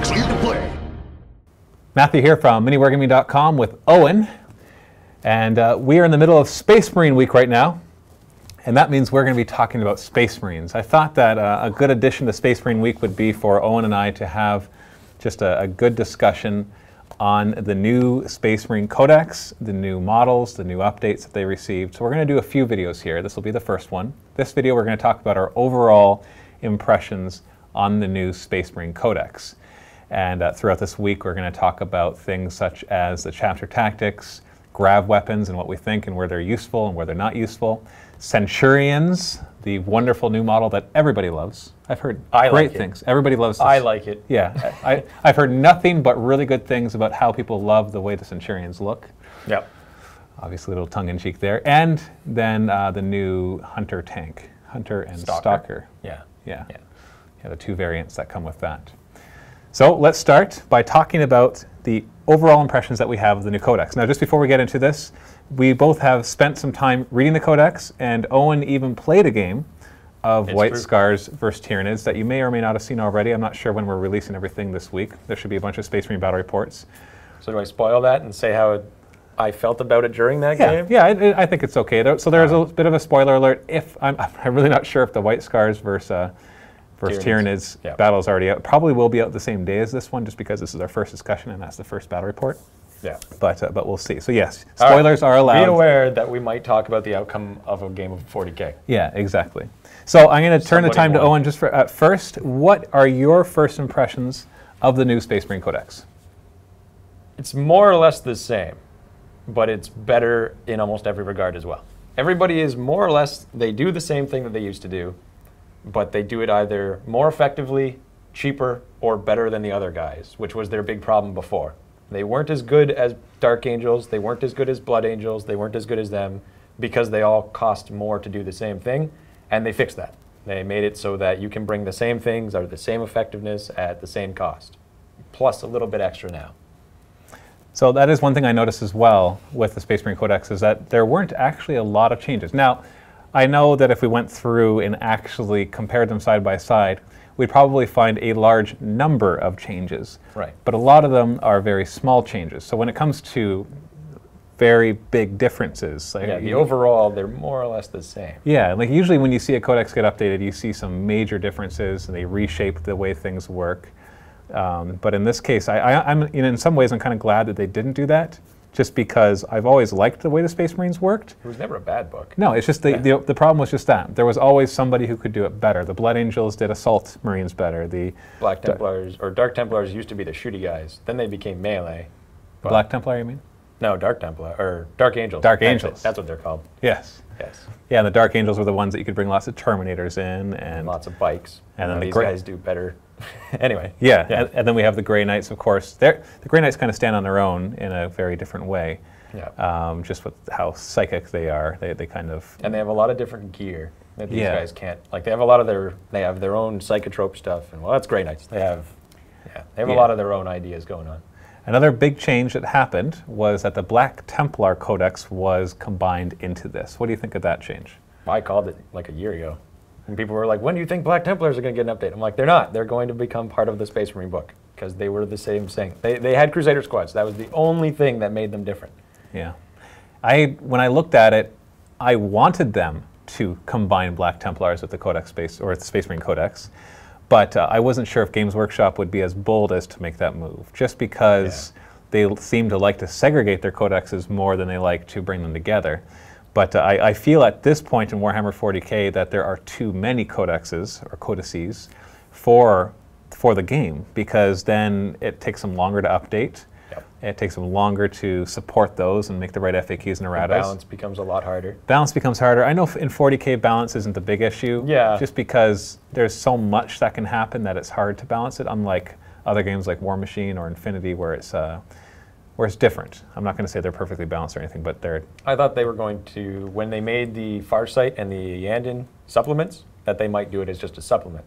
so you can play. Matthew here from MiniWarGaming.com with Owen, and we are in the middle of Space Marine Week right now, and that means we're going to be talking about Space Marines. I thought that a good addition to Space Marine Week would be for Owen and I to have just a good discussion on the new Space Marine Codex, the new models, the new updates that they received. So we're going to do a few videos here. This will be the first one. This video we're going to talk about our overall impressions on the new Space Marine Codex. And throughout this week we're going to talk about things such as the chapter tactics, grav weapons and what we think and where they're useful and where they're not useful. Centurions, the wonderful new model that everybody loves. I've heard great things. Everybody loves this. I like it. Yeah, I've heard nothing but really good things about how people love the way the Centurions look. Yep. Obviously a little tongue-in-cheek there. And then the new Hunter tank. Hunter and Stalker. Yeah, the two variants that come with that. So let's start by talking about the overall impressions that we have of the new Codex. Now, just before we get into this, we both have spent some time reading the Codex, and Owen even played a game of White Scars versus Tyranids that you may or may not have seen already. I'm not sure when we're releasing everything this week. There should be a bunch of Space Marine battle reports. So do I spoil that and say how I felt about it during that game? Yeah, I think it's okay. So there's a bit of a spoiler alert. If I'm really not sure if the White Scars versus Tyranids battle is already out. Probably will be out the same day as this one, just because this is our first discussion and that's the first battle report. Yeah. But we'll see. So yes, spoilers are allowed. Be aware that we might talk about the outcome of a game of 40K. Yeah, exactly. So I'm going to turn the time to Owen just for at first. What are your first impressions of the new Space Marine Codex? It's more or less the same, but it's better in almost every regard as well. Everybody is more or less, they do the same thing that they used to do, but they do it either more effectively, cheaper, or better than the other guys, which was their big problem before. They weren't as good as Dark Angels, they weren't as good as Blood Angels, they weren't as good as them, because they all cost more to do the same thing, and they fixed that. They made it so that you can bring the same things or the same effectiveness at the same cost, plus a little bit extra now. So that is one thing I noticed as well with the Space Marine Codex, is that there weren't actually a lot of changes. Now, I know that if we went through and actually compared them side by side, we'd probably find a large number of changes. Right. But a lot of them are very small changes. So when it comes to very big differences, like the overall, they're more or less the same. Yeah, like usually when you see a codex get updated, you see some major differences and they reshape the way things work. But in this case, I'm in some ways I'm kind of glad that they didn't do that, just because I've always liked the way the Space Marines worked. It was never a bad book. No, it's just the problem was just that. There was always somebody who could do it better. The Blood Angels did Assault Marines better. The Black Templars, or Dark Templars used to be the shooty guys. Then they became melee. Black Templar, you mean? No, Dark Templar, or Dark Angels. Dark Angels. That's what they're called. Yes. Yes. Yeah, and the Dark Angels were the ones that you could bring lots of Terminators in. And lots of bikes. And then these guys do better. Anyway. Yeah, and then we have the Grey Knights, of course. The Grey Knights kind of stand on their own in a very different way. Yeah. Just with how psychic they are, they kind of. And they have a lot of different gear that these guys can't. Like they have a lot of they have their own psychotrope stuff, and well, that's Grey Knights. They have a lot of their own ideas going on. Another big change that happened was that the Black Templar Codex was combined into this. What do you think of that change? I called it like a year ago. And people were like, when do you think Black Templars are going to get an update? I'm like, they're not. They're going to become part of the Space Marine book, because they were the same thing. They had Crusader squads. That was the only thing that made them different. Yeah. When I looked at it, I wanted them to combine Black Templars with the Codex or the Space Marine Codex, but I wasn't sure if Games Workshop would be as bold as to make that move, just because they seem to like to segregate their codexes more than they like to bring them together. But I feel at this point in Warhammer 40K that there are too many codexes or codices for the game, because then it takes them longer to update. It takes them longer to support those and make the right FAQs and erratas. Balance becomes a lot harder. Balance becomes harder. I know in 40K balance isn't the big issue, just because there's so much that can happen that it's hard to balance it, unlike other games like War Machine or Infinity where it's different. I'm not going to say they're perfectly balanced or anything, but they're... I thought they were going to, when they made the Farsight and the Yandin supplements, that they might do it as just a supplement,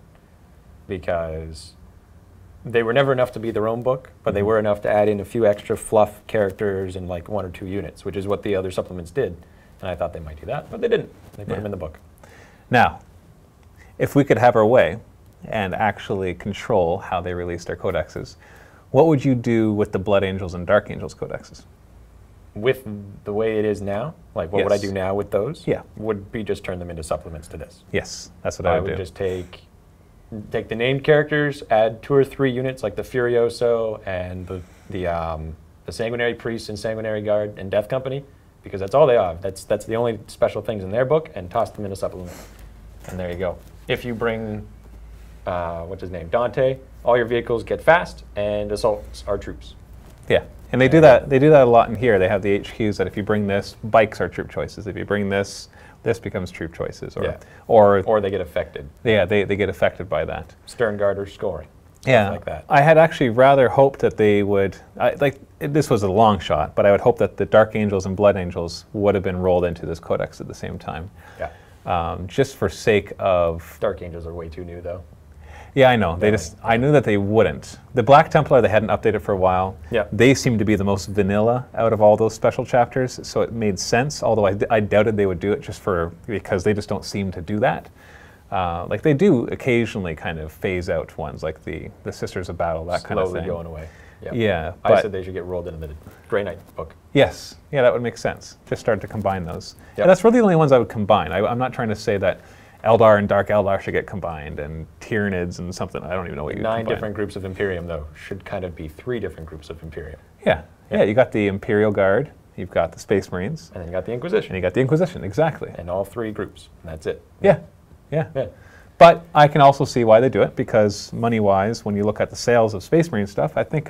because they were never enough to be their own book, but they were enough to add in a few extra fluff characters and like 1 or 2 units, which is what the other supplements did. And I thought they might do that, but they didn't. They put them in the book. Now, if we could have our way, and actually control how they release their codexes, what would you do with the Blood Angels and Dark Angels codexes? With the way it is now, like what would I Yes. do now with those? Yeah. Would be just turn them into supplements to this. Yes, that's what I would do. just take the named characters, add 2 or 3 units like the Furioso and the Sanguinary Priest and Sanguinary Guard and Death Company, because that's all they have. That's the only special things in their book, and toss them in a supplement. And there you go. If you bring, what's his name, Dante, all your vehicles get fast, and assaults are troops. Yeah, and they do that. They do that a lot in here. They have the HQs that if you bring this, bikes are troop choices. If you bring this, this becomes troop choices. Or they get affected. Yeah, they get affected by that. Stern Guard or scoring. Yeah, like that. I had actually rather hoped that they would, this was a long shot, but I would hope that the Dark Angels and Blood Angels would have been rolled into this codex at the same time. Yeah. Just for sake of... Dark Angels are way too new, though. Yeah, I know. I knew that they wouldn't. The Black Templar, they hadn't updated for a while. Yeah. They seemed to be the most vanilla out of all those special chapters, so it made sense, although I doubted they would do it because they just don't seem to do that. Like they do occasionally kind of phase out ones, like the Sisters of Battle, that kind of thing. Slowly going away. Yep. Yeah. I said they should get rolled into the Grey Knight book. Yes. Yeah, that would make sense. Just start to combine those. Yep. And that's really the only ones I would combine. I'm not trying to say that Eldar and Dark Eldar should get combined, and Tyranids and something. I don't even know what you combine. 9 different groups of Imperium, though, should kind of be 3 different groups of Imperium. Yeah. Yeah, you got the Imperial Guard, you've got the Space Marines. And then you got the Inquisition. And you got the Inquisition, exactly. And all 3 groups, and that's it. Yeah. Yeah. But I can also see why they do it, because money-wise, when you look at the sales of Space Marine stuff, I think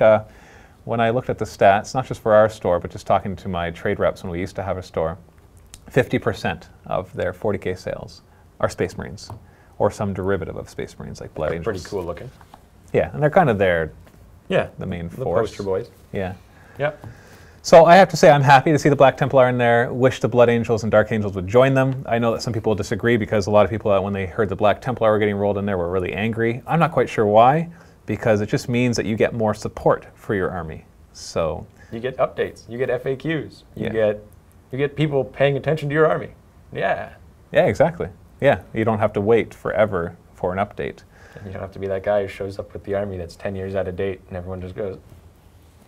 when I looked at the stats, not just for our store, but just talking to my trade reps when we used to have a store, 50% of their 40K sales are Space Marines, or some derivative of Space Marines, like Blood Angels. Pretty cool looking. Yeah, and they're kind of the main the force. poster boys. Yeah. Yep. So I have to say I'm happy to see the Black Templar in there. Wish the Blood Angels and Dark Angels would join them. I know that some people disagree, because a lot of people, when they heard the Black Templar were getting rolled in there, were really angry. I'm not quite sure why, because it just means that you get more support for your army. So you get updates. You get FAQs. You get people paying attention to your army. Yeah. Yeah, exactly. Yeah, you don't have to wait forever for an update. And you don't have to be that guy who shows up with the army that's 10 years out of date, and everyone just goes.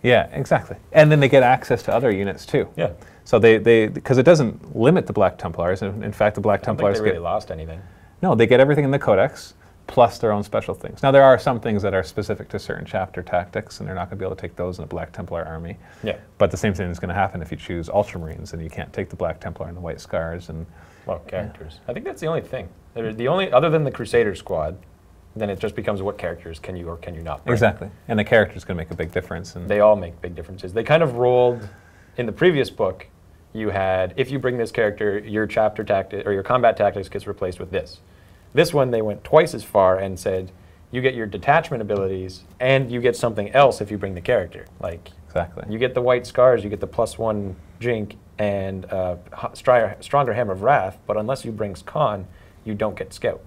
Yeah, exactly. And then they get access to other units too. Yeah. So because it doesn't limit the Black Templars. In fact, the Black Templars I don't think they really lost anything. No, they get everything in the Codex, plus their own special things. Now, there are some things that are specific to certain chapter tactics, and they're not going to be able to take those in a Black Templar army. Yeah. But the same thing is going to happen if you choose Ultramarines, and you can't take the Black Templar and the White Scars. And well, characters. I think that's the only thing. The only, other than the Crusader squad, then it just becomes what characters can you or can you not bring. Exactly. And the character's going to make a big difference. And they all make big differences. They kind of rolled, in the previous book, you had, if you bring this character, your chapter tactic, or your combat tactics gets replaced with this. This one, they went twice as far and said, you get your detachment abilities, and you get something else if you bring the character. Like, exactly. You get the White Scars, you get the +1 Jink, and Stronger Hammer of Wrath, but unless you bring Khan, you don't get Scout.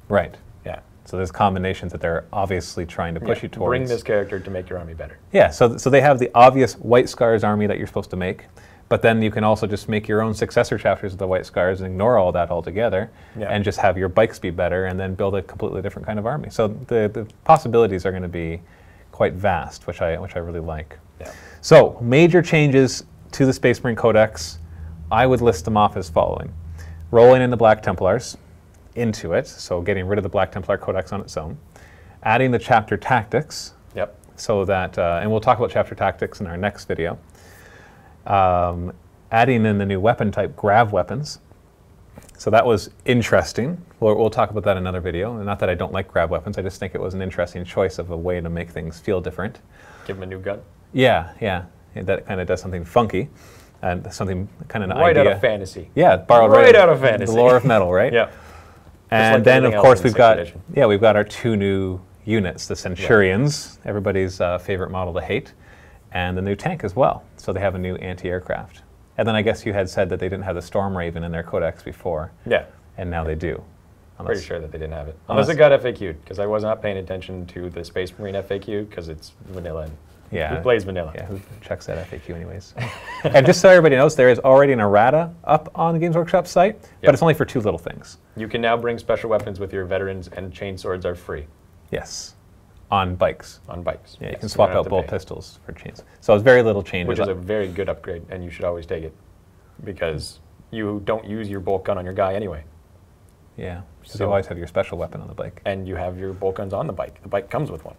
Right. Yeah. So there's combinations that they're obviously trying to push you towards. Bring this character to make your army better. Yeah, so they have the obvious White Scars army that you're supposed to make, but then you can also just make your own successor chapters of the White Scars and ignore all that altogether, and just have your bikes be better, and then build a completely different kind of army. So the possibilities are going to be quite vast, which I really like. Yeah. So major changes to the Space Marine Codex, I would list them off as following. Rolling in the Black Templars into it, so getting rid of the Black Templar Codex on its own. Adding the chapter tactics, so that, and we'll talk about chapter tactics in our next video. Adding in the new weapon type, grav weapons. So that was interesting. We'll talk about that in another video. And not that I don't like grav weapons, I just think it was an interesting choice of a way to make things feel different. Give them a new gun. Yeah, yeah. That kind of does something funky. And something kind of an right idea. Out of fantasy. Yeah, borrowed right out of fantasy. The lore of metal, right? Yeah. And like then, of course, we've got edition. our 2 new units, the Centurions, everybody's favorite model to hate, and the new tank as well. So they have a new anti-aircraft. And then I guess you had said that they didn't have the Storm Raven in their codex before. Yeah. And now they do. Pretty sure that they didn't have it. Unless it got FAQ'd, because I was not paying attention to the Space Marine FAQ, because it's vanilla. Yeah. Who plays vanilla? Yeah, who checks that FAQ anyways? And just so everybody knows, there is already an errata up on the Games Workshop site, but it's only for 2 little things. You can now bring special weapons with your veterans, and chainswords are free. Yes. On bikes. On bikes. Yeah, yes, you can swap don't have out to bolt pay. pistols for chains. So it's very little change. Which is a very good upgrade, and you should always take it, because you don't use your bolt gun on your guy anyway. Yeah, because So- you always have your special weapon on the bike. And you have your bolt guns on the bike. The bike comes with one,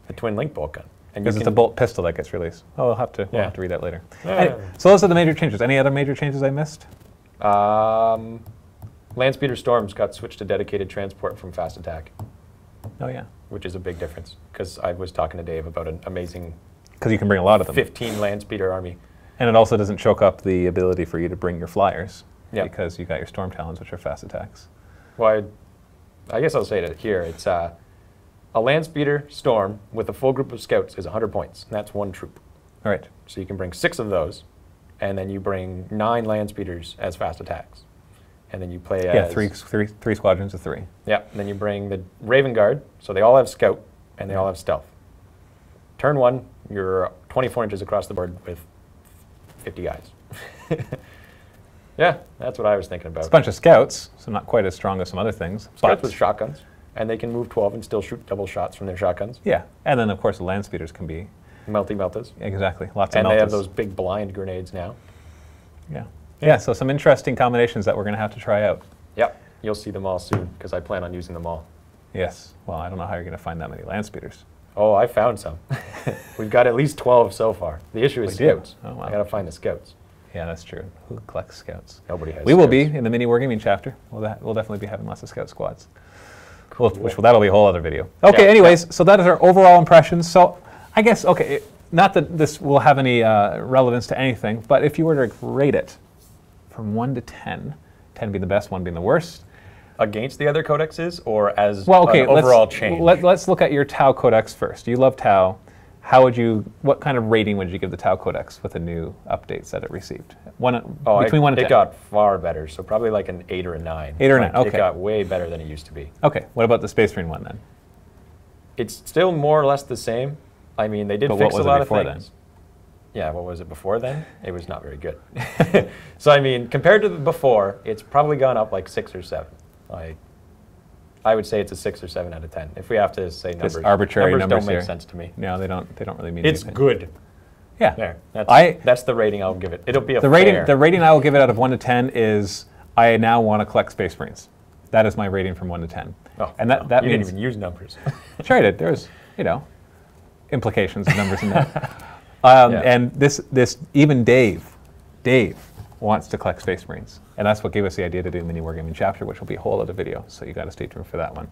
a twin link bolt gun. And you Because it's a bolt pistol that gets released. Oh, we'll have to read that later. Yeah. Anyway, so those are the major changes. Any other major changes I missed? Landspeeder Storms got switched to dedicated transport from fast attack, Oh, yeah. which is a big difference, because I was talking to Dave about an amazing Because you can bring a lot of them. 15 Landspeeder army. And it also doesn't choke up the ability for you to bring your flyers. Yeah. Because you got your Storm Talons, which are fast attacks. Well, I guess I'll say it here. It's a Landspeeder Storm with a full group of scouts is 100 points, and that's one troop. All right. So you can bring 6 of those, and then you bring 9 Landspeeders as fast attacks. And then you play as... Yeah, three squadrons of 3. Yeah, and then you bring the Raven Guard, so they all have scout, and they all have stealth. Turn 1, you're 24 inches across the board with 50 guys. Yeah, that's what I was thinking about. It's a bunch of scouts, so not quite as strong as some other things. Scouts with shotguns, and they can move 12 and still shoot double shots from their shotguns. Yeah, and then of course the land speeders can be... Meltas. Exactly, lots of And meltas. they have those big blind grenades now. Yeah. Yeah, so some interesting combinations that we're going to have to try out. Yep, you'll see them all soon, because I plan on using them all. Yes, well, I don't know how you're going to find that many land speeders. Oh, I found some. We've got at least 12 so far. The issue is We do? scouts. Oh, wow. I gotta find the scouts. Yeah, that's true. Who collects scouts? Nobody has We will scouts. be in the MiniWarGaming chapter. We'll definitely be having lots of scout squads. Cool. That'll be a whole other video. Okay, Yeah, anyways, so that is our overall impressions. So I guess, okay, not that this will have any relevance to anything, but if you were to rate it from 1 to 10, 10 being the best, 1 being the worst. Against the other codexes, or as Well, okay, an overall change? Let's look at your Tau Codex first. You love Tau. What kind of rating would you give the Tau Codex with the new updates that it received? Between 1 and 10. It got far better, so probably like an 8 or a 9. 8 or a 9, okay. It got way better than it used to be. Okay, what about the Space Marine one then? It's still more or less the same. I mean, they did But fix what was a it lot of before things. Yeah, what was it before then? It was not very good. So I mean, compared to before, it's probably gone up like 6 or 7. I would say it's a 6 or 7 out of 10. If we have to say numbers, Just arbitrary numbers don't make here. sense to me. No, they don't really mean It's anything. good. Yeah. There. I- That's the rating I'll give it. It'll be a The rating I will give it out of 1 to 10 is I now want to collect Space Marines. That is my rating from 1 to 10. Oh, and no, that you means didn't even use numbers. sure I did. There's implications of numbers in that. Yeah. And this even Dave wants to collect Space Marines, and that's what gave us the idea to do MiniWarGaming chapter, which will be a whole other video. So you got to stay tuned for that one.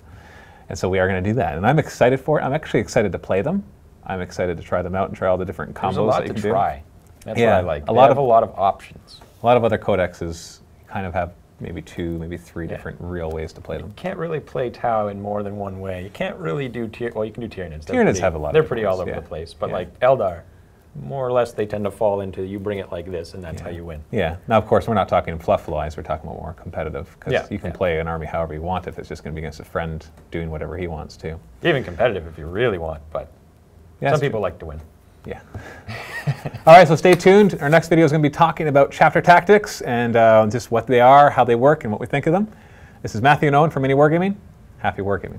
And so we are going to do that, and I'm excited for it. I'm actually excited to play them. I'm excited to try them out and try all the different combos There's a lot that you to can try. That's Yeah, what I like. a They lot have of- a lot of options. A lot of other codexes kind of have maybe 2, maybe 3 different real ways to play them. You can't really play Tau in more than one way. You can't really do well, you can do Tyranids. Tyranids have a lot of They're pretty different all over ways, the yeah. place. But Yeah. like Eldar, more or less they tend to fall into you bring it like this and that's how you win. Yeah. Now, of course, we're not talking fluff-wise. We're talking about more competitive, because Yeah, you can yeah. play an army however you want if it's just going to be against a friend doing whatever he wants to. Even competitive if you really want, but Yeah, some that's people true. like to win. Yeah. All right, so stay tuned. Our next video is going to be talking about chapter tactics and just what they are, how they work, and what we think of them. This is Matthew and Owen from MiniWarGaming. Happy wargaming.